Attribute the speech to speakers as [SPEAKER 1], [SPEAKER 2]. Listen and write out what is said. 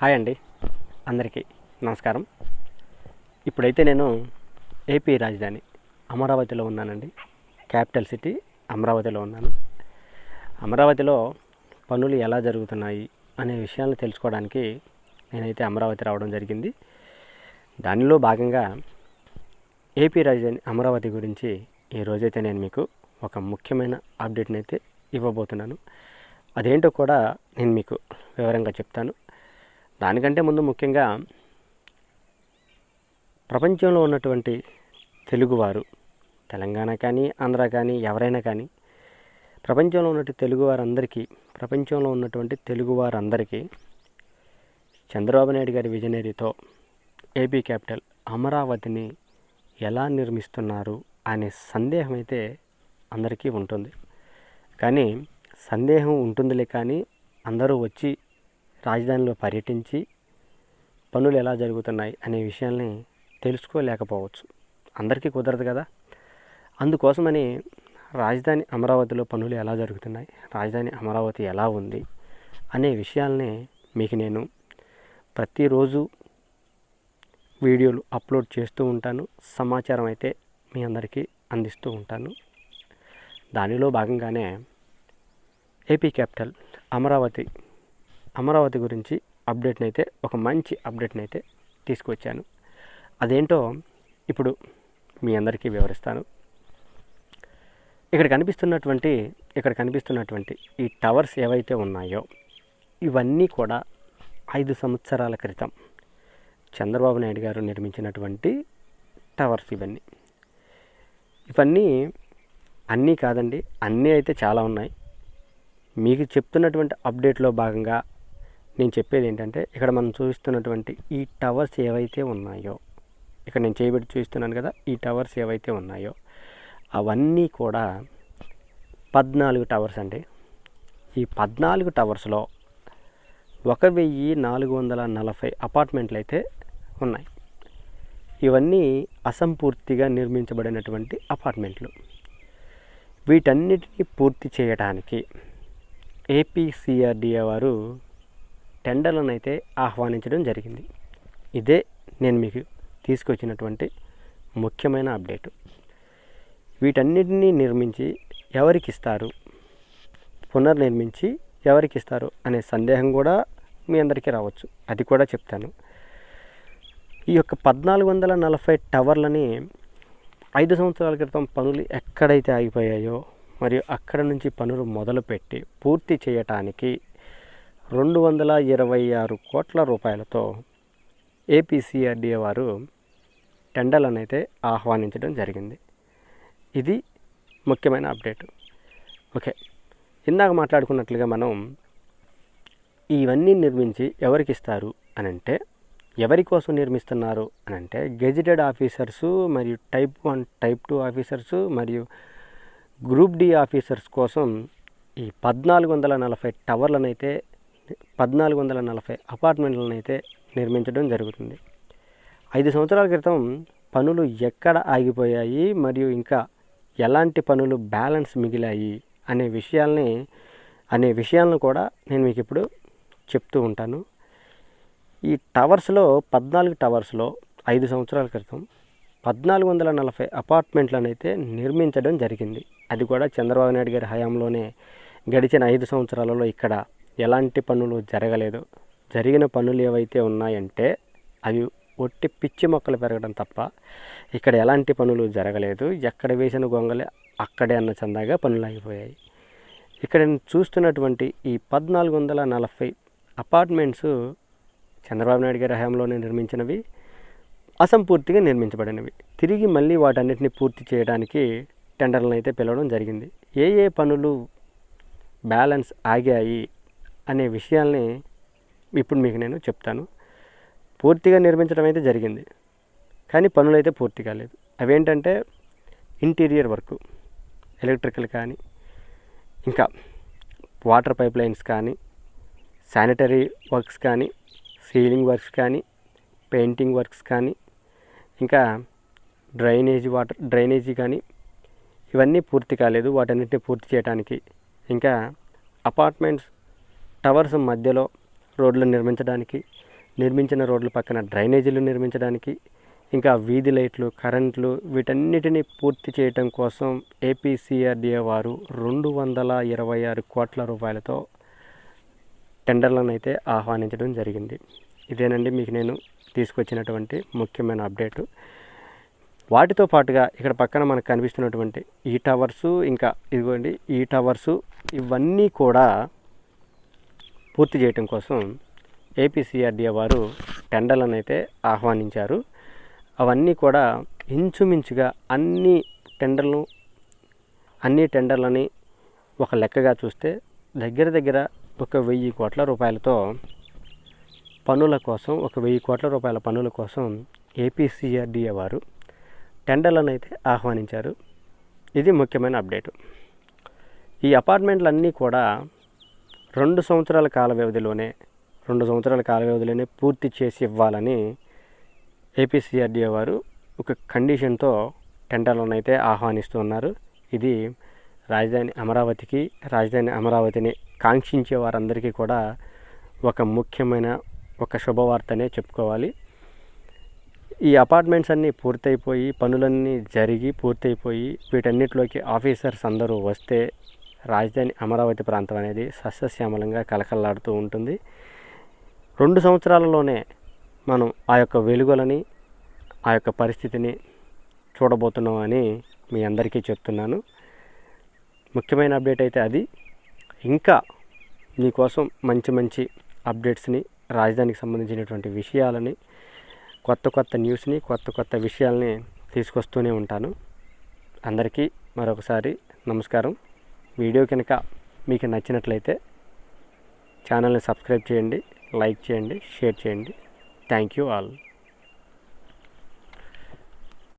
[SPEAKER 1] Hi అండి, అందరికీ నమస్కారం. ఇప్పుడైతే నేను ఏపీ రాజధాని అమరావతిలో ఉన్నానండి. క్యాపిటల్ సిటీ అమరావతిలో ఉన్నాను. అమరావతిలో పనులు ఎలా జరుగుతున్నాయి అనే విషయాలను తెలుసుకోవడానికి నేనైతే అమరావతి రావడం జరిగింది. దానిలో భాగంగా ఏపీ రాజధాని అమరావతి గురించి ఈరోజైతే నేను మీకు ఒక ముఖ్యమైన అప్డేట్ని అయితే ఇవ్వబోతున్నాను. అదేంటో కూడా నేను మీకు వివరంగా చెప్తాను. దానికంటే ముందు ముఖ్యంగా ప్రపంచంలో ఉన్నటువంటి తెలుగువారు, తెలంగాణ కానీ ఆంధ్ర కానీ ఎవరైనా కానీ, ప్రపంచంలో ఉన్నటువంటి తెలుగువారందరికీ చంద్రబాబు నాయుడు గారి విజనరీతో ఏపీ క్యాపిటల్ అమరావతిని ఎలా నిర్మిస్తున్నారు అనే సందేహం అయితే అందరికీ ఉంటుంది. కానీ సందేహం ఉంటుందిలే, కానీ అందరూ వచ్చి రాజధానిలో పర్యటించి పనులు ఎలా జరుగుతున్నాయి అనే విషయాల్ని తెలుసుకోలేకపోవచ్చు. అందరికీ కుదరదు కదా. అందుకోసమని రాజధాని అమరావతిలో పనులు ఎలా జరుగుతున్నాయి, రాజధాని అమరావతి ఎలా ఉంది అనే విషయాల్ని మీకు నేను ప్రతిరోజు వీడియోలు అప్లోడ్ చేస్తూ ఉంటాను. సమాచారం అయితే మీ అందరికీ అందిస్తూ ఉంటాను. దానిలో భాగంగానే ఏపీ క్యాపిటల్ అమరావతి గురించి ఒక మంచి అప్డేట్ని అయితే తీసుకువచ్చాను. అదేంటో ఇప్పుడు మీ అందరికీ వివరిస్తాను. ఇక్కడ కనిపిస్తున్నటువంటి ఈ టవర్స్ ఏవైతే ఉన్నాయో ఇవన్నీ కూడా 5 సంవత్సరాల క్రితం చంద్రబాబు నాయుడు గారు నిర్మించినటువంటి టవర్స్. ఇవన్నీ అన్నీ కాదండి, అన్నీ అయితే చాలా ఉన్నాయి. మీకు చెప్తున్నటువంటి అప్డేట్లో భాగంగా నేను చెప్పేది ఏంటంటే, ఇక్కడ మనం చూస్తున్నటువంటి ఈ టవర్స్ ఏవైతే ఉన్నాయో, ఇక్కడ నేను చేయబెట్టి చూస్తున్నాను కదా, ఈ టవర్స్ ఏవైతే ఉన్నాయో అవన్నీ కూడా 14 టవర్స్ అండి. ఈ 14 టవర్స్లో 1440 అపార్ట్మెంట్లు అయితే ఉన్నాయి. ఇవన్నీ అసంపూర్తిగా నిర్మించబడినటువంటి అపార్ట్మెంట్లు. వీటన్నిటిని పూర్తి చేయడానికి ఏపీసీఆర్డీఏ వారు టెండర్లను అయితే ఆహ్వానించడం జరిగింది. ఇదే నేను మీకు తీసుకొచ్చినటువంటి ముఖ్యమైన అప్డేటు. వీటన్నిటినీ నిర్మించి ఎవరికి ఇస్తారు, పునర్నిర్మించి ఎవరికి ఇస్తారు అనే సందేహం కూడా మీ అందరికీ రావచ్చు. అది కూడా చెప్తాను. ఈ యొక్క 1440 టవర్లని 5 సంవత్సరాల క్రితం పనులు ఎక్కడైతే ఆగిపోయాయో మరియు అక్కడ నుంచి పనులు మొదలుపెట్టి పూర్తి చేయటానికి 226 కోట్ల రూపాయలతో ఏపీసీఆర్డీఏ వారు టెండర్లను అయితే ఆహ్వానించడం జరిగింది. ఇది ముఖ్యమైన అప్డేటు. ఓకే, ఇందాక మాట్లాడుకున్నట్లుగా మనం ఇవన్నీ నిర్మించి ఎవరికి ఇస్తారు అని అంటే, ఎవరి కోసం నిర్మిస్తున్నారు అని అంటే, గెజిటెడ్ ఆఫీసర్సు మరియు టైప్ 1 టైప్ 2 ఆఫీసర్సు మరియు గ్రూప్ డి ఆఫీసర్స్ కోసం ఈ 1440 అపార్ట్మెంట్లను అయితే నిర్మించడం జరుగుతుంది. 5 సంవత్సరాల క్రితం పనులు ఎక్కడ ఆగిపోయాయి మరియు ఇంకా ఎలాంటి పనులు బ్యాలెన్స్ మిగిలాయి అనే విషయాలను కూడా నేను మీకు ఇప్పుడు చెప్తూ ఉంటాను. ఈ టవర్స్లో 14 టవర్స్లో 5 సంవత్సరాల క్రితం 1440 అపార్ట్మెంట్లను అయితే నిర్మించడం జరిగింది. అది కూడా చంద్రబాబు నాయుడు గారి హయాంలోనే. గడిచిన 5 సంవత్సరాలలో ఇక్కడ ఎలాంటి పనులు జరగలేదు. జరిగిన పనులు ఏవైతే ఉన్నాయంటే అవి ఒట్టి పిచ్చి మొక్కలు పెరగడం తప్ప ఇక్కడ ఎలాంటి పనులు జరగలేదు. ఎక్కడ వేసిన గొంగలే అక్కడే అన్న చందాగా పనులు ఆగిపోయాయి. ఇక్కడ చూస్తున్నటువంటి ఈ 1440 అపార్ట్మెంట్స్ చంద్రబాబు నాయుడు గారి హయాంలోనే నిర్మించినవి, అసంపూర్తిగా నిర్మించబడినవి. తిరిగి మళ్ళీ వాటన్నిటిని పూర్తి చేయడానికి టెండర్లను అయితే పిలవడం జరిగింది. ఏ పనులు బ్యాలెన్స్ ఆగాయి అనే విషయాల్ని ఇప్పుడు మీకు నేను చెప్తాను. పూర్తిగా నిర్మించడం అయితే జరిగింది, కానీ పనులు అయితే పూర్తి కాలేదు. అవేంటంటే ఇంటీరియర్ వర్క్, ఎలక్ట్రికల్ కానీ, ఇంకా వాటర్ పైప్ లైన్స్ కానీ, శానిటరీ వర్క్స్ కానీ, సీలింగ్ వర్క్స్ కానీ, పెయింటింగ్ వర్క్స్ కానీ, ఇంకా డ్రైనేజీ కానీ ఇవన్నీ పూర్తి కాలేదు. వాటన్నిటిని పూర్తి చేయడానికి ఇంకా అపార్ట్మెంట్స్ టవర్స్ మధ్యలో రోడ్లు నిర్మించిన రోడ్ల పక్కన డ్రైనేజీలు నిర్మించడానికి, ఇంకా వీధి లైట్లు, కరెంట్లు వీటన్నిటిని పూర్తి చేయటం కోసం ఏపీసీఆర్డీఏ వారు 226 కోట్ల రూపాయలతో టెండర్లను అయితే ఆహ్వానించడం జరిగింది. ఇదేనండి మీకు నేను తీసుకొచ్చినటువంటి ముఖ్యమైన అప్డేటు. వాటితో పాటుగా ఇక్కడ పక్కన మనకు కనిపిస్తున్నటువంటి ఈ టవర్సు, ఇంకా ఇదిగోండి ఈ టవర్సు, ఇవన్నీ కూడా పూర్తి చేయటం కోసం ఏపీసీఆర్డీఏ వారు టెండర్లను అయితే ఆహ్వానించారు. అవన్నీ కూడా ఇంచుమించుగా అన్ని టెండర్లని ఒక లెక్కగా చూస్తే దగ్గర 1,000 కోట్ల రూపాయలతో పనుల కోసం, 1,000 కోట్ల రూపాయల పనుల కోసం ఏపీసీఆర్డీఏ వారు టెండర్లను అయితే ఆహ్వానించారు. ఇది ముఖ్యమైన అప్డేటు. ఈ అపార్ట్మెంట్లన్నీ కూడా 2 సంవత్సరాల కాల వ్యవధిలోనే పూర్తి చేసి ఇవ్వాలని ఏపీసీఆర్డీఏ వారు ఒక కండిషన్తో టెండర్లను అయితే ఆహ్వానిస్తూ ఉన్నారు. ఇది రాజధాని అమరావతిని కాంక్షించే వారందరికీ కూడా ఒక ముఖ్యమైన శుభవార్తనే చెప్పుకోవాలి. ఈ అపార్ట్మెంట్స్ అన్నీ పూర్తయిపోయి, పనులన్నీ పూర్తయిపోయి వీటన్నిటిలోకి ఆఫీసర్స్ అందరూ వస్తే రాజధాని అమరావతి ప్రాంతం అనేది సస్యశ్యామలంగా కలకల్లాడుతూ ఉంటుంది. 2 సంవత్సరాలలోనే మనం ఆ యొక్క వెలుగులని, ఆ యొక్క పరిస్థితిని చూడబోతున్నామని మీ అందరికీ చెప్తున్నాను. ముఖ్యమైన అప్డేట్ అయితే అది. ఇంకా మీకోసం మంచి అప్డేట్స్ని, రాజధానికి సంబంధించినటువంటి విషయాలని, కొత్త న్యూస్ని, కొత్త విషయాలని తీసుకొస్తూనే ఉంటాను. అందరికీ మరొకసారి నమస్కారం. వీడియో కనుక మీకు నచ్చినట్లయితే ఛానల్ని సబ్స్క్రైబ్ చేయండి, లైక్ చేయండి, షేర్ చేయండి. Thank you all.